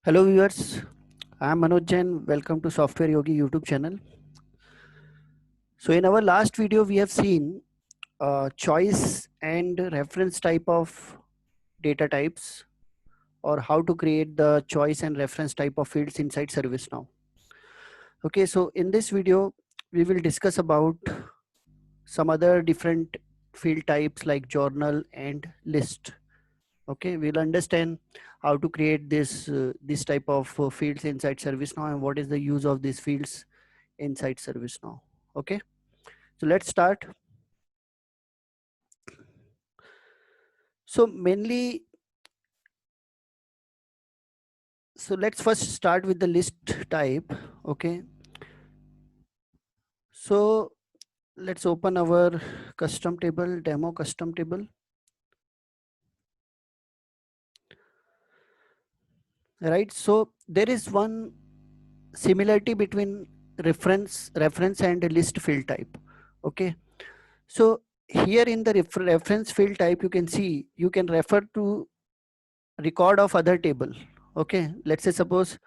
Hello viewers, I am Manoj Jain. Welcome to Software Yogi YouTube channel. So in our last video we have seen choice and reference type of data types, or how to create the choice and reference type of fields inside ServiceNow. Okay, so in this video we will discuss about some other different field types like journal and list. Okay, we'll understand how to create this type of fields inside ServiceNow and what is the use of these fields inside ServiceNow. Okay, so let's start. So mainly, so let's first start with the list type. Okay, so let's open our custom table, demo custom table. Right, so there is one similarity between reference and list field type. Okay, so here in the reference field type, you can see you can refer to record of other table. Okay, let's say suppose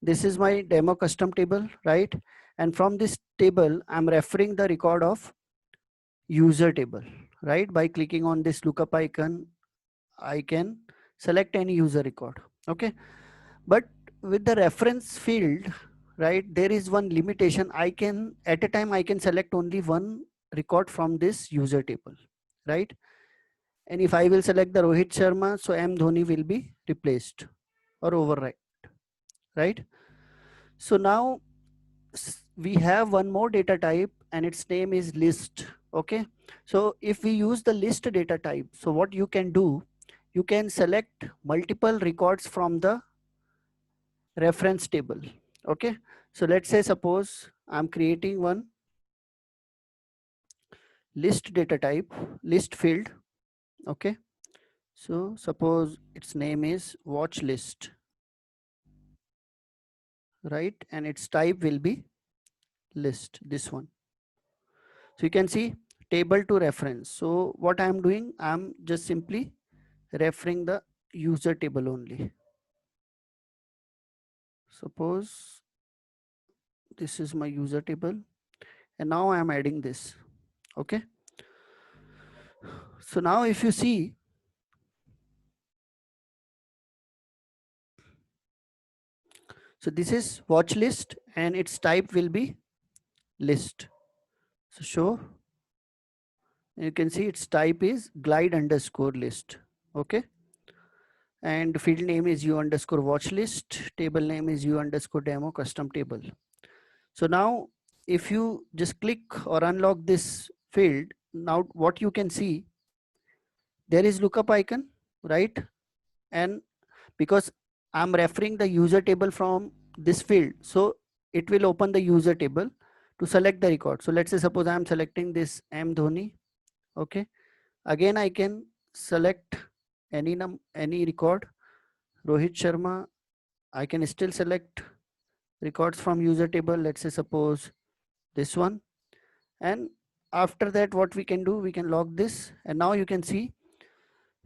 this is my demo custom table, right? And from this table I'm referring the record of user table, right? By clicking on this lookup icon I can select any user record. Okay, but with the reference field, right, there is one limitation. I can at a time I can select only one record from this user table, right? And if I will select the Rohit Sharma, so M Dhoni will be replaced or override, right? So now we have one more data type and its name is list. Okay, so if we use the list data type, so what you can do, you can select multiple records from the reference table. Okay, so let's say suppose I'm creating one list data type, list field. Okay, so suppose its name is watch list, right? And its type will be list, this one. So you can see table to reference. So what I'm doing, I'm just simply referring the user table only. Suppose this is my user table and now I'm adding this. Okay, so now if you see, so this is watch list and its type will be list. So show, you can see its type is glide underscore list. Okay, and field name is u underscore watch list, table name is u underscore demo custom table. So now if you just click or unlock this field, now what you can see, there is lookup icon, right? And because I'm referring the user table from this field, so it will open the user table to select the record. So let's say suppose I'm selecting this M Dhoni. Okay, again I can select any record. Rohit Sharma, I can still select records from user table. Let's say suppose this one. And after that what we can do, we can log this and now you can see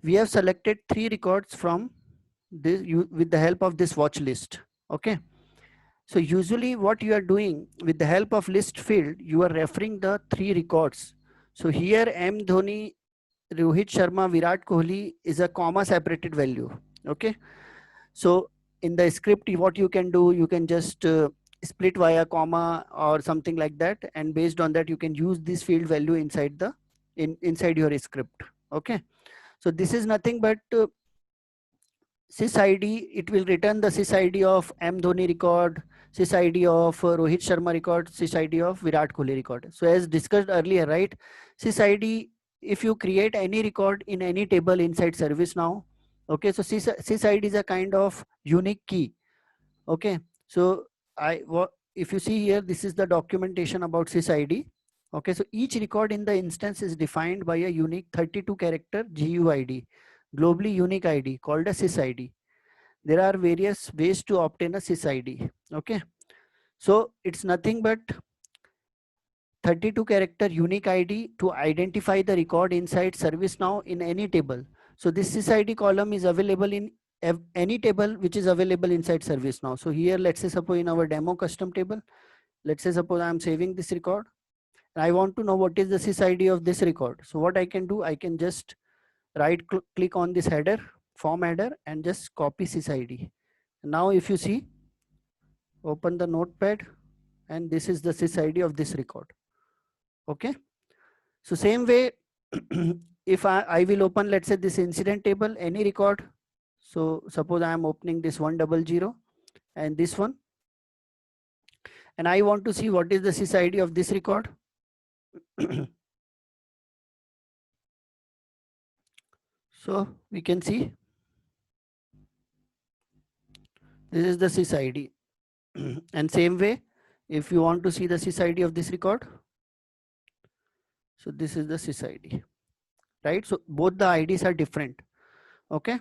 we have selected 3 records from this with the help of this watch list. Okay, so usually what you are doing with the help of list field, you are referring the 3 records. So here M Dhoni, Rohit Sharma, Virat Kohli is a comma separated value. Okay, so in the script what you can do, you can just split via comma or something like that, and based on that you can use this field value inside the inside your script. Okay, so this is nothing but sys id. It will return the sys id of M Dhoni record, sys id of Rohit Sharma record, sys id of Virat Kohli record. So as discussed earlier, right, sys id, if you create any record in any table inside ServiceNow, okay, so sys id is a kind of unique key. Okay, so if you see here, this is the documentation about sys id. Okay, so each record in the instance is defined by a unique 32 character GUID, globally unique ID called a sys id. There are various ways to obtain a sys id. Okay, so it's nothing but 32 character unique ID to identify the record inside ServiceNow in any table. So this sys id column is available in any table which is available inside ServiceNow. So here, let's say suppose in our demo custom table, let's say suppose I'm saving this record. I want to know what is the sys of this record. So what I can do, I can just click on this header, form header, and just copy sys. Now if you see, open the notepad, and this is the sys of this record. Okay. So same way, if I will open, let's say this incident table, any record. So suppose I am opening this 100 and this one, and I want to see what is the sys of this record. So we can see this is the sys. And same way, if you want to see the sys of this record, so this is the sys, right? So both the IDs are different. Okay.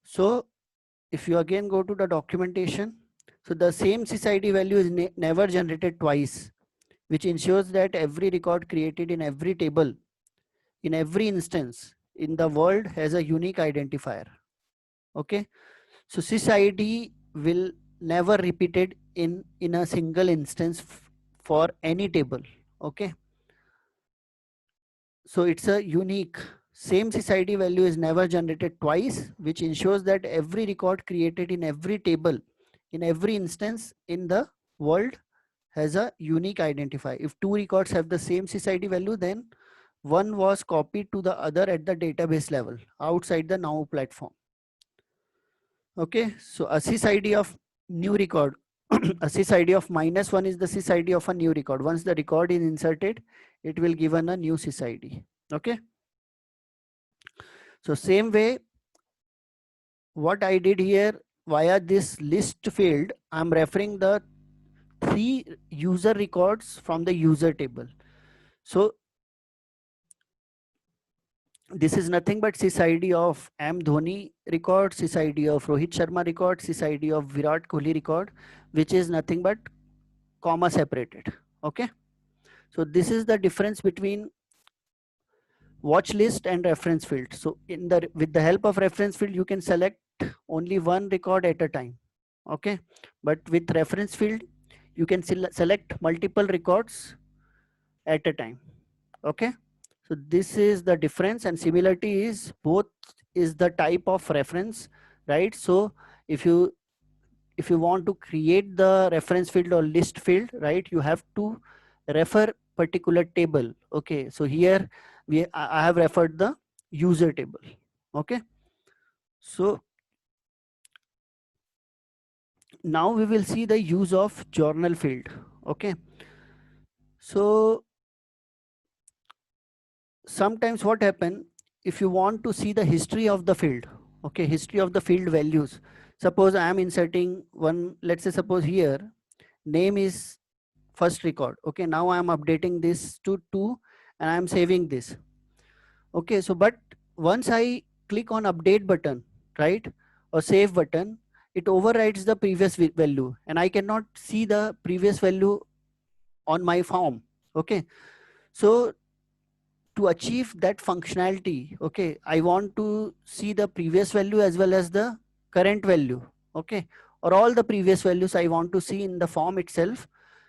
So if you again go to the documentation, so the same sys value is never generated twice, which ensures that every record created in every table, in every instance in the world, has a unique identifier. Okay. So sys will never repeated in a single instance for any table. Okay. So it's a unique, same sys value is never generated twice, which ensures that every record created in every table, in every instance in the world, has a unique identifier. If two records have the same sys value, then one was copied to the other at the database level outside the Now platform. Okay, so a sys of new record, a sys of -1 is the sys of a new record. Once the record is inserted, it will given a new sys. Okay. So same way, what I did here via this list field, I'm referring the 3 user records from the user table. So this is nothing but sys of M Dhoni record, sys of Rohit Sharma record, sys of Virat Kohli record, which is nothing but comma separated. Okay. So this is the difference between watch list and reference field. So with the help of reference field, you can select only one record at a time. Okay. But with reference field, you can select multiple records at a time. Okay. So this is the difference, and similarity is both is the type of reference, right? So if you want to create the reference field or list field, right, you have to refer particular table. Okay. So here I have referred the user table. Okay. So now we will see the use of journal field. Okay. So sometimes what happen, if you want to see the history of the field, okay, history of the field values, suppose I am inserting one, let's say suppose here name is first record. Okay, now I am updating this to 2 and I am saving this. Okay, so but once I click on update button, right, or save button, it overrides the previous value and I cannot see the previous value on my form. Okay, so to achieve that functionality, okay, I want to see the previous value as well as the current value. Okay, or all the previous values I want to see in the form itself.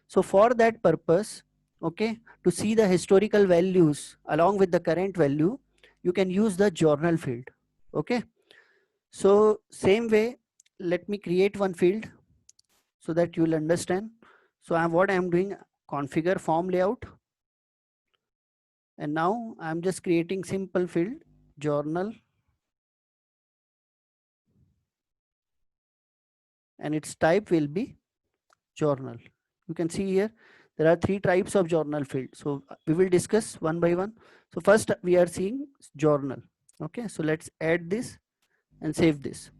So for that purpose, okay, to see the historical values along with the current value, you can use the journal field. Okay, so same way, let me create one field so that you will understand. So what I am doing, configure form layout, and now I'm just creating simple field journal, and its type will be journal. You can see here there are 3 types of journal field. So we will discuss one by one. So first we are seeing journal. Okay, so let's add this and save this.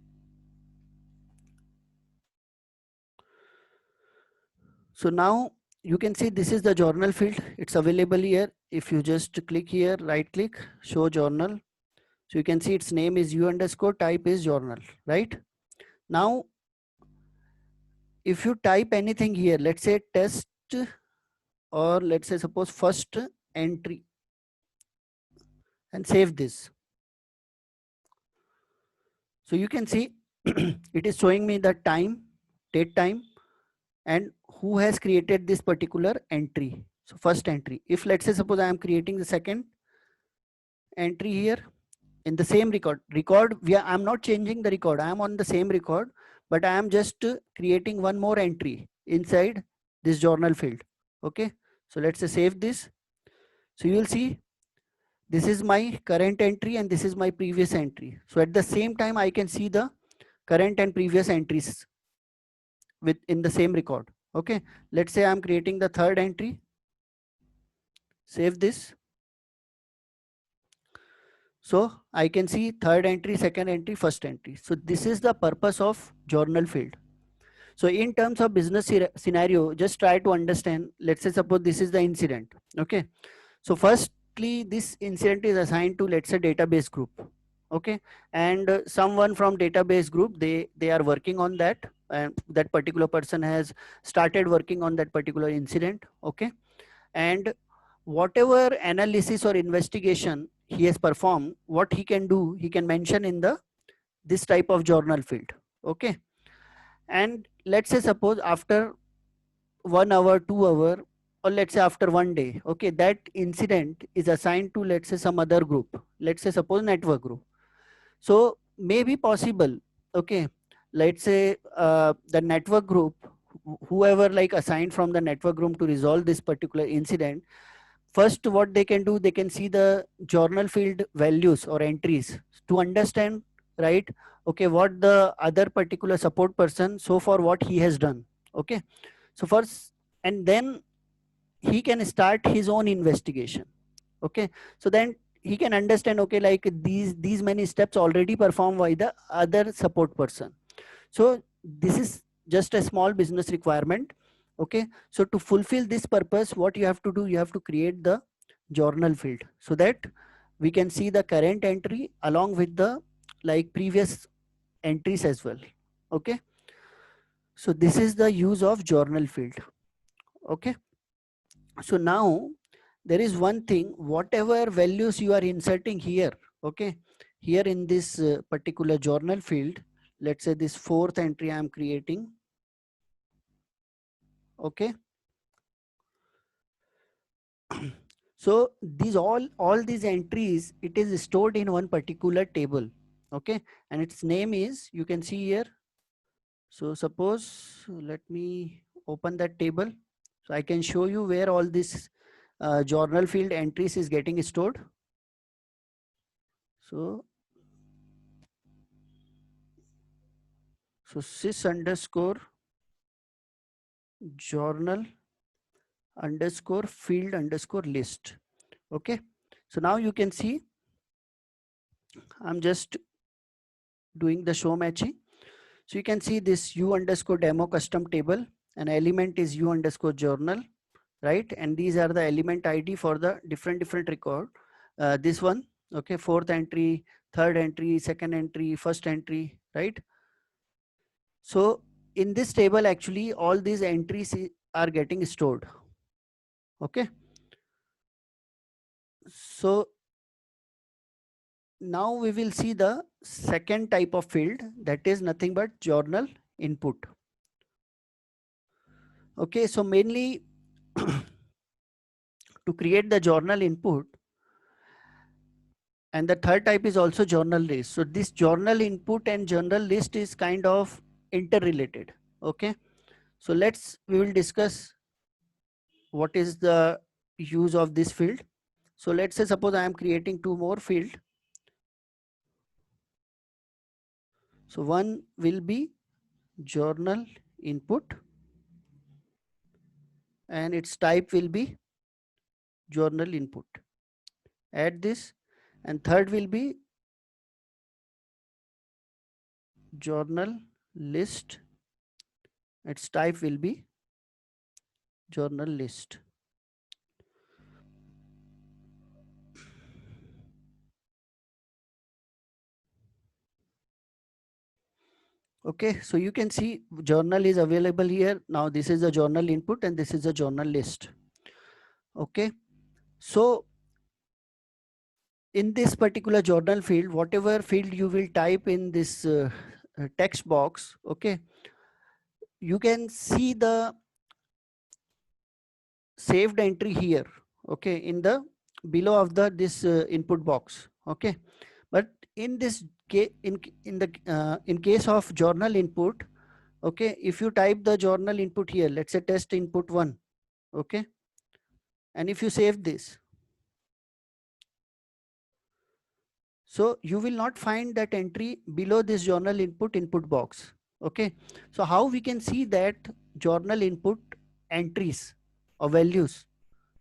So now you can see this is the journal field. It's available here. If you just click here, right click, show journal. So you can see its name is u_, type is journal, right? Now, if you type anything here, let's say test, or let's say suppose first entry, and save this. So you can see it is showing me the time, date time, and who has created this particular entry. So first entry, if let's say suppose I am creating the second entry here in the same record, I'm not changing the record, I am on the same record, but I am just creating one more entry inside this journal field. Okay, so let's say save this. So you will see this is my current entry and this is my previous entry. So at the same time I can see the current and previous entries in the same record. Okay, let's say I'm creating the third entry, save this. So I can see third entry, second entry, first entry. So this is the purpose of journal field. So in terms of business scenario, just try to understand, let's say suppose this is the incident. Okay, so firstly this incident is assigned to, let's say, database group. Okay, and someone from database group, they are working on that, and that particular person has started working on that particular incident. Okay, and whatever analysis or investigation he has performed, what he can do, he can mention in the this type of journal field. Okay, and let's say suppose after 1 hour, 2 hour, or let's say after one day, okay, that incident is assigned to, let's say, some other group, let's say suppose network group. So may be possible, okay, let's say the network group, whoever like assigned from the network group to resolve this particular incident, first what they can do, they can see the journal field values or entries to understand, right, okay, what the other particular support person so far what he has done. Okay, so first, and then he can start his own investigation. Okay, so then he can understand, okay, like these many steps already performed by the other support person. So this is just a small business requirement. Okay, so to fulfill this purpose, what you have to do, you have to create the journal field so that we can see the current entry along with the like previous entries as well. Okay, so this is the use of journal field. Okay, so now there is one thing, whatever values you are inserting here, okay, here in this particular journal field, let's say this fourth entry I am creating. Okay, so these all these entries, it is stored in one particular table. Okay, and its name is, you can see here. So suppose, let me open that table so I can show you where all this journal field entries is getting stored. So sys underscore journal underscore field underscore list. Okay, so now you can see I'm just doing the show matching. So you can see this u underscore demo custom table, and element is u underscore journal, right? And these are the element ID for the different record. This one, okay, fourth entry, third entry, second entry, first entry, right? So in this table, actually, all these entries are getting stored. Okay. So now we will see the second type of field, that is nothing but journal input. Okay, so mainly to create the journal input, and the third type is also journal list. So this journal input and journal list is kind of interrelated. Okay, so we will discuss what is the use of this field. So let's say suppose I am creating two more field. So one will be journal input and its type will be journal input. Add this, and third will be journal list. Its type will be journal list. Okay, so you can see journal is available here. Now this is the journal input and this is the journal list. Okay, so in this particular journal field, whatever field you will type in this text box, okay, you can see the saved entry here, okay, in the below of the this input box, okay. But in this case, in the in case of journal input, okay, if you type the journal input here, let's say test input 1, okay, and if you save this, so you will not find that entry below this journal input box, okay. So how we can see that journal input entries or values,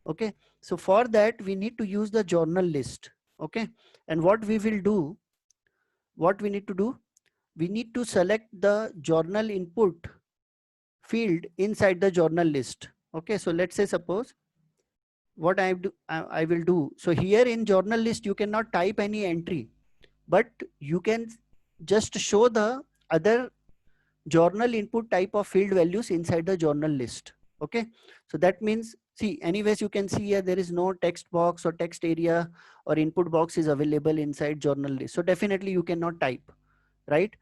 okay. So for that we need to use the journal list, okay. And what we will do, what we need to do, we need to select the journal input field inside the journal list, okay. So let's say suppose what I will do, so here in journal list you cannot type any entry, but you can just show the other journal input type of field values inside the journal list, okay. So that means, see, anyways you can see here there is no text box or text area or input box is available inside journal list, so definitely you cannot type, right?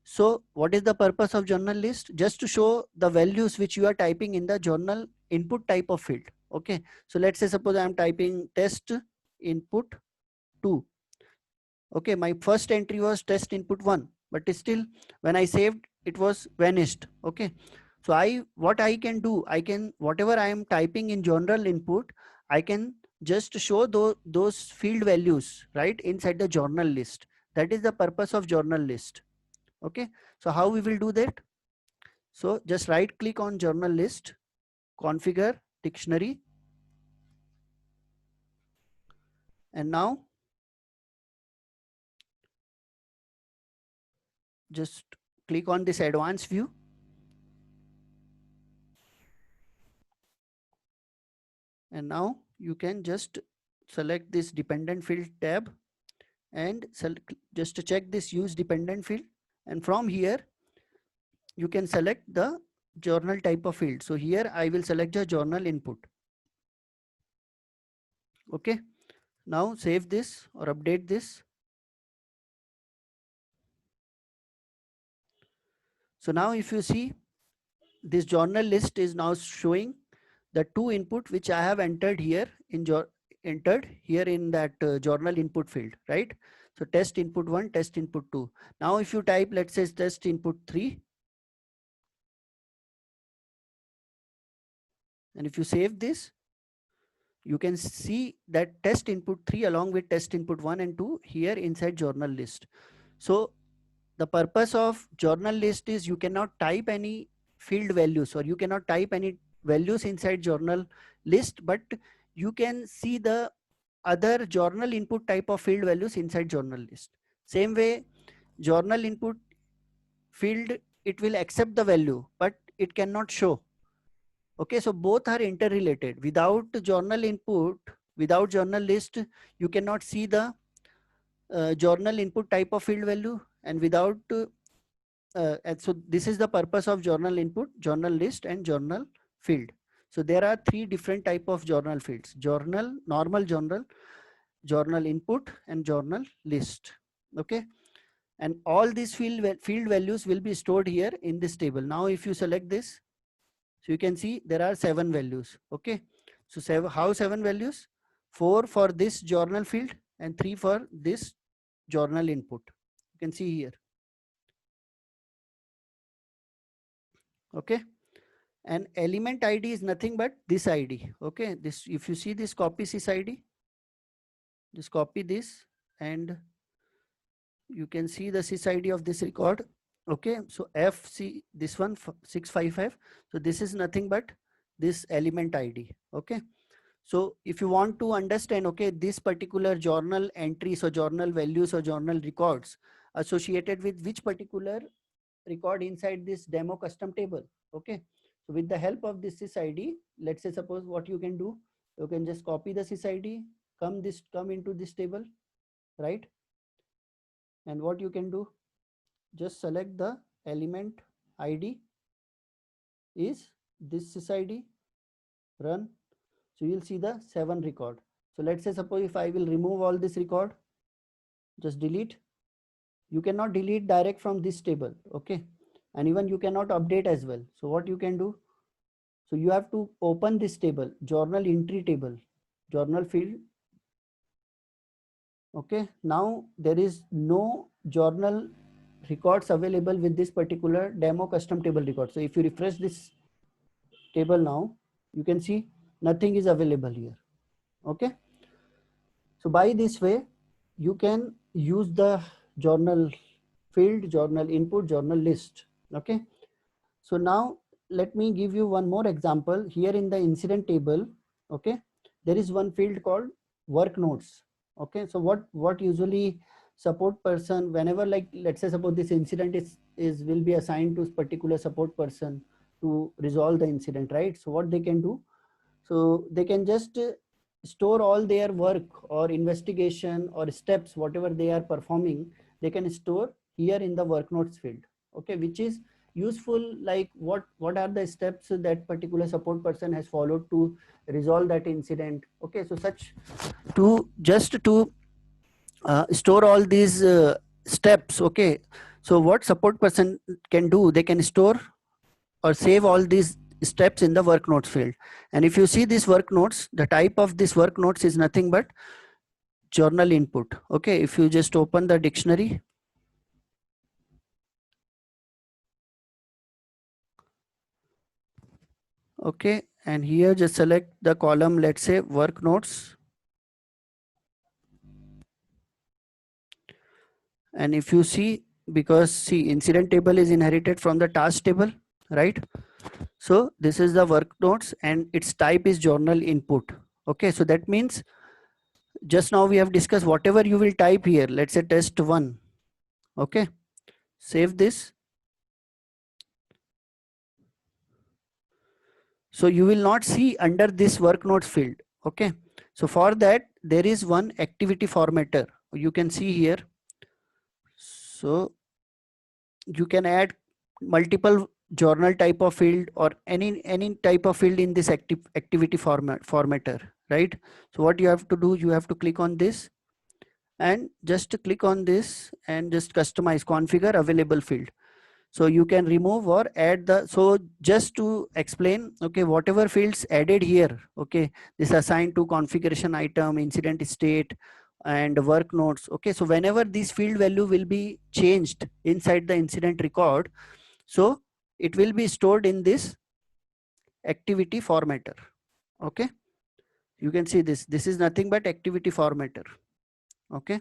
So what is the purpose of journal list? Just to show the values which you are typing in the journal input type of field, okay. So let's say suppose I am typing test input 2, okay, my first entry was test input 1, but still when I saved it was vanished, okay. So what I can do, I can, whatever I am typing in journal input, I can just show those field values right inside the journal list. That is the purpose of journal list, okay. So how we will do that? So just right click on journal list, configure dictionary, and now just click on this advanced view, and now you can just select this dependent field tab and select, just to check this use dependent field, and from here you can select the journal type of field. So here I will select the journal input, okay. Now save this or update this. So now if you see, this journal list is now showing the two input which I have entered here in that journal input field, right? So test input 1, test input 2. Now if you type, let's say test input 3, and if you save this, you can see that test input 3 along with test input 1 and 2 here inside journal list. So the purpose of journal list is you cannot type any field values or you cannot type any values inside journal list, but you can see the other journal input type of field values inside journal list. Same way, journal input field, it will accept the value, but it cannot show. Okay, so both are interrelated. Without journal input, without journal list, you cannot see the journal input type of field value, and without and so this is the purpose of journal input, journal list, and journal field. So there are three different type of journal fields: journal, normal journal, journal input, and journal list, okay. And all these field values will be stored here in this table. Now if you select this, so you can see there are 7 values, okay. So how 7 values? 4 for this journal field and 3 for this journal input, you can see here, okay. And element id is nothing but this id, okay. This, if you see this copy sys id, just copy this, and you can see the sys id of this record, okay. So fc, this one 655, so this is nothing but this element id, okay. So if you want to understand, okay, this particular journal entries or journal values or journal records associated with which particular record inside this demo custom table, okay. So with the help of this sys id, let's say suppose what you can do, you can just copy the sys id, come into this table, right? And what you can do, just select the element id is this sys id, run. So you'll see the 7 record. So let's say suppose if I will remove all this record, just delete, you cannot delete direct from this table. Okay, and even you cannot update as well. So what you can do, so you have to open this table, journal entry table, journal field. Okay, now there is no journal records available with this particular demo custom table record. So if you refresh this table now, you can see nothing is available here. Okay, so by this way you can use the journal field, journal input, journal list. Okay, so now let me give you one more example. Here in the incident table, okay, there is one field called work notes. Okay, so what usually support person, whenever, like, let's say suppose this incident is will be assigned to particular support person to resolve the incident, right? So what they can do, so they can just store all their work or investigation or steps, whatever they are performing, they can store here in the work notes field. Okay, which is useful, like what are the steps that particular support person has followed to resolve that incident. Okay, so such to just to store all these steps. Okay, so what support person can do, they can store or save all these steps in the work notes field. And if you see this work notes, the type of this work notes is nothing but journal input. Okay, if you just open the dictionary, okay, and here just select the column, let's say work notes, and if you see, because see incident table is inherited from the task table, right? So this is the work notes and its type is journal input. Okay, so that means just now we have discussed whatever you will type here, let's say test 1. Okay, save this. So you will not see under this work notes field. Okay, so for that there is one activity formatter you can see here. So you can add multiple journal type of field or any type of field in this activity formatter, right? So what you have to do, you have to click on this and just click on this and just customize configure available field. So you can remove or add the, so just to explain, okay, whatever fields added here, okay, this assigned to configuration item, incident state and work notes. Okay, so whenever this field value will be changed inside the incident record, so it will be stored in this activity formatter. Okay, you can see this is nothing but activity formatter. Okay,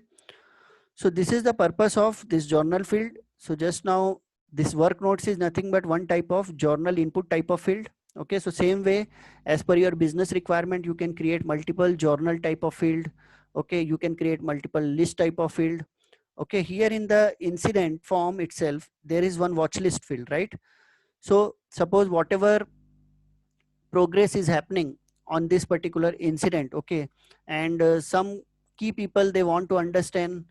so this is the purpose of this journal field. So just now this work notes is nothing but one type of journal input type of field. Okay, so same way as per your business requirement, you can create multiple journal type of field. Okay, you can create multiple list type of field. Okay, here in the incident form itself, there is one watch list field, right? So suppose whatever progress is happening on this particular incident, okay, and some key people, they want to understand,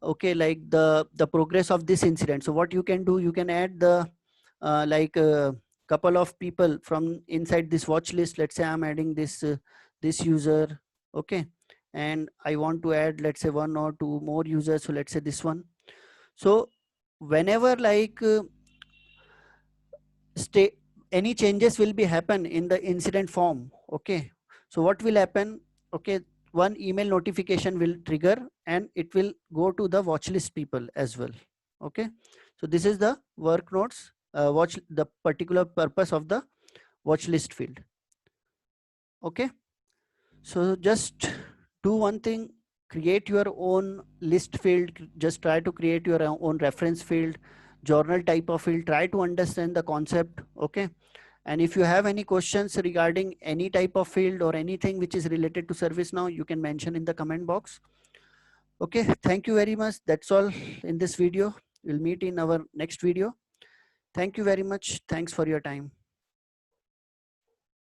okay, like the progress of this incident. So what you can do, you can add the like a couple of people from inside this watch list. Let's say I'm adding this user, okay, and I want to add, let's say, one or two more users, so let's say this one. So whenever like stay any changes will be happen in the incident form. Okay, so what will happen, okay, one email notification will trigger and it will go to the watch list people as well. Okay, so this is the work notes watch, the particular purpose of the watch list field. Okay, so just do one thing, create your own list field, just try to create your own reference field, journal type of field, try to understand the concept. Okay, and if you have any questions regarding any type of field or anything which is related to ServiceNow, you can mention in the comment box. Okay, thank you very much. That's all in this video. We'll meet in our next video. Thank you very much. Thanks for your time.